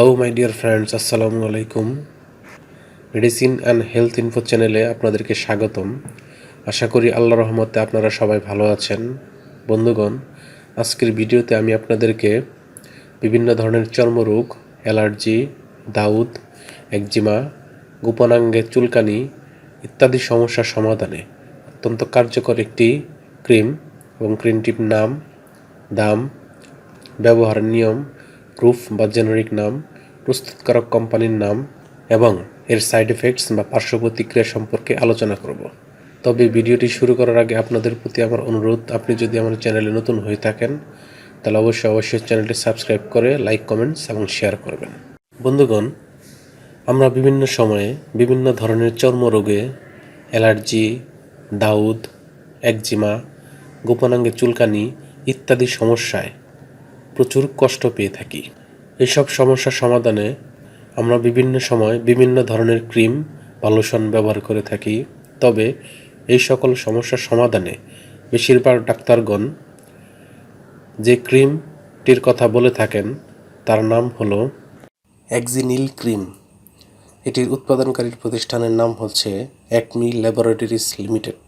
Hello my dear friends, আসসালামু আলাইকুম। Medicine and health info চ্যানেলে আপনাদেরকে স্বাগতম। আশা করি আল্লাহর রহমতে আপনারা সবাই ভালো আছেন। বন্ধুগণ, আজকের ভিডিওতে আমি আপনাদেরকে বিভিন্ন ধরনের চর্মরোগ, অ্যালার্জি, দাউদ, একজিমা, গোপনাঙ্গে চুলকানি ইত্যাদি সমস্যার সমাধানে অত্যন্ত কার্যকর একটি ক্রিম এবং ক্রিমটির নাম, দাম, ব্যবহারের নিয়ম, প্রুফ বা জেনারিক নাম, প্রস্তুতকারক কোম্পানির নাম এবং এর সাইড এফেক্টস বা পার্শ্ব প্রতিক্রিয়া সম্পর্কে আলোচনা করব। তবে ভিডিওটি শুরু করার আগে আপনাদের প্রতি আমার অনুরোধ, আপনি যদি আমার চ্যানেলে নতুন হয়ে থাকেন তাহলে অবশ্যই চ্যানেলটি সাবস্ক্রাইব করে লাইক, কমেন্টস এবং শেয়ার করবেন। বন্ধুগণ, আমরা বিভিন্ন সময়ে বিভিন্ন ধরনের চর্মরোগে, অ্যালার্জি, দাউদ, একজিমা, গোপনাঙ্গে চুলকানি ইত্যাদি সমস্যায় প্রচুর কষ্ট পেয়ে থাকি। এইসব সমস্যার সমাধানে আমরা বিভিন্ন সময় বিভিন্ন ধরনের ক্রিম বা লোশন ব্যবহার করে থাকি। তবে এই সকল সমস্যার সমাধানে বেশিরভাগ ডাক্তারগণ যে ক্রিমটির কথা বলে থাকেন তার নাম হলো এক্সিনিল ক্রিম। এটির উৎপাদনকারী প্রতিষ্ঠানের নাম হচ্ছে অ্যাকমি ল্যাবরেটরিজ লিমিটেড।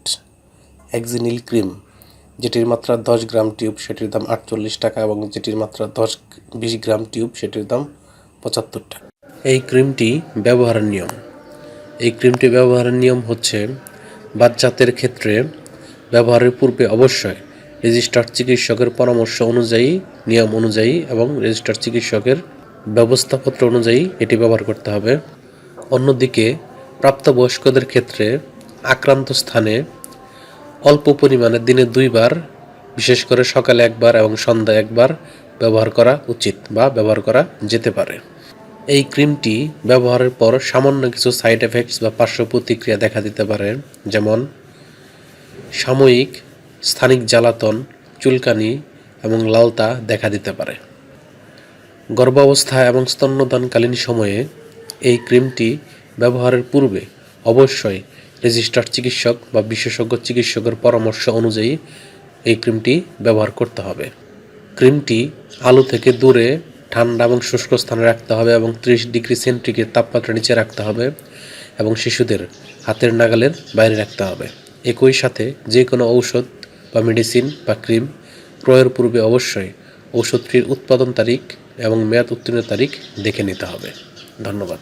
এক্সিনিল ক্রিম যেটির মাত্রা 10 গ্রাম টিউব সেটির দাম 48 টাকা এবং যেটির মাত্রা 20 গ্রাম টিউব সেটির দাম 75 টাকা। এই ক্রিমটি ব্যবহারের নিয়ম হচ্ছে বাচ্চাদের ক্ষেত্রে ব্যবহারের পূর্বে অবশ্যই রেজিস্টার্ড চিকিৎসকের পরামর্শ অনুযায়ী, নিয়ম অনুযায়ী এবং রেজিস্টার্ড চিকিৎসকের ব্যবস্থাপত্র অনুযায়ী এটি ব্যবহার করতে হবে। অন্যদিকে প্রাপ্তবয়স্কদের ক্ষেত্রে আক্রান্ত স্থানে অল্প পরিমাণে দিনে 2 বার, বিশেষ করে সকালে 1 বার এবং সন্ধ্যায় 1 বার ব্যবহার করা উচিত বা ব্যবহার করা যেতে পারে। এই ক্রিমটি ব্যবহারের পর সামান্য কিছু সাইড এফেক্টস বা পার্শ্ব প্রতিক্রিয়া দেখা দিতে পারে, যেমন সাময়িক স্থানিক জ্বালাতন, চুলকানি এবং লালতা দেখা দিতে পারে। গর্ভাবস্থা এবং স্তন্যদানকালীন সময়ে এই ক্রিমটি ব্যবহারের পূর্বে অবশ্যই রেজিস্টার্ড চিকিৎসক বা বিশেষজ্ঞ চিকিৎসকের পরামর্শ অনুযায়ী এই ক্রিমটি ব্যবহার করতে হবে। ক্রিমটি আলো থেকে দূরে ঠান্ডা এবং শুষ্ক স্থানে রাখতে হবে এবং 30 ডিগ্রি সেন্টিগ্রেড তাপমাত্রা নিচে রাখতে হবে এবং শিশুদের হাতের নাগালের বাইরে রাখতে হবে। একই সাথে যে কোনো ঔষধ বা মেডিসিন বা ক্রিম ক্রয়ের পূর্বে অবশ্যই ঔষধটির উৎপাদন তারিখ এবং মেয়াদ উত্তীর্ণ তারিখ দেখে নিতে হবে। ধন্যবাদ।